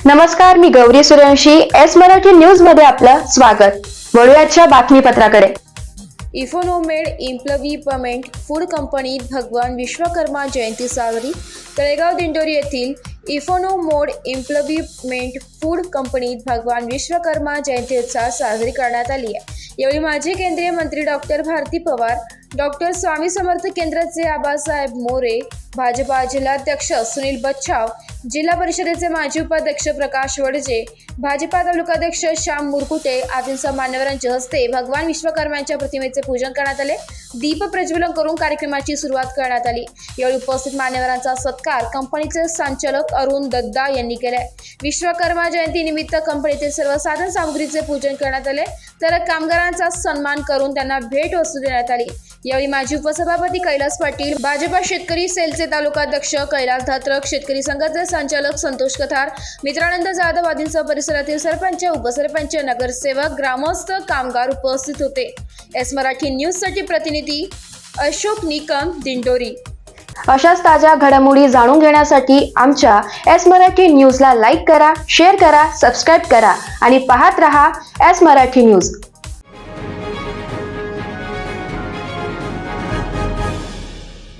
नमस्कार, मी Gauri Suryavanshi. S Marathi news मध्ये आपलं स्वागत. वळूयाच्या बातमीपत्राकडे. इफोनोमेड इम्प्लिमेंट फूड कंपनीत भगवान विश्वकर्मा जयंती साजरी. तळेगाव दिंडोरी येथील इफोनोमोड इम्प्लिमेंट फूड कंपनीत भगवान विश्वकर्मा जयंती उत्साहात साजरी करण्यात आली आहे. यावेळी माजी केंद्रीय मंत्री डॉक्टर भारती पवार, डॉक्टर स्वामी समर्थ केंद्राचे आबासाहेब मोरे, भाजपा जिल्हाध्यक्ष सुनील बच्छाव, जिल्हा परिषदेचे माजी उपाध्यक्ष प्रकाश वडजे, भाजपा तालुकाध्यक्ष श्याम मुरकुटे आदींसह मान्यवरांच्या हस्ते भगवान विश्वकर्मांच्या प्रतिमेचे पूजन करण्यात आले. दीप प्रज्वलन करून कार्यक्रमाची सुरुवात करण्यात आली. यावेळी उपस्थित मान्यवरांचा सत्कार कंपनीचे संचालक अरुण दद्दा यांनी केले. विश्वकर्मा जयंती निमित्त कंपनीतील सर्व साधन सामुग्रीचे पूजन करण्यात आले, तर कामगारांचा सन्मान करून त्यांना भेट वस्तू देण्यात आली. यावेळी माजी उपसभापती कैलास पाटील, भाजपा शेतकरी सेलचे तालुकाध्यक्ष कैलास धात्रक, शेतकरी संघाचे संचालक संतोष कथार, मित्रानंद जाधव आदींसह परिसरातील सरपंच, उपसरपंच, नगरसेवक, ग्रामस्थ, कामगार उपस्थित होते. एस मराठी न्यूजसाठी प्रतिनिधी अशोक निकम, दिंडोरी. अशाच ताज्या घडामोडी जाणून घेण्यासाठी आमच्या एस मराठी न्यूजला लाईक करा, शेअर करा, सबस्क्राईब करा आणि पाहत रहा एस मराठी न्यूज.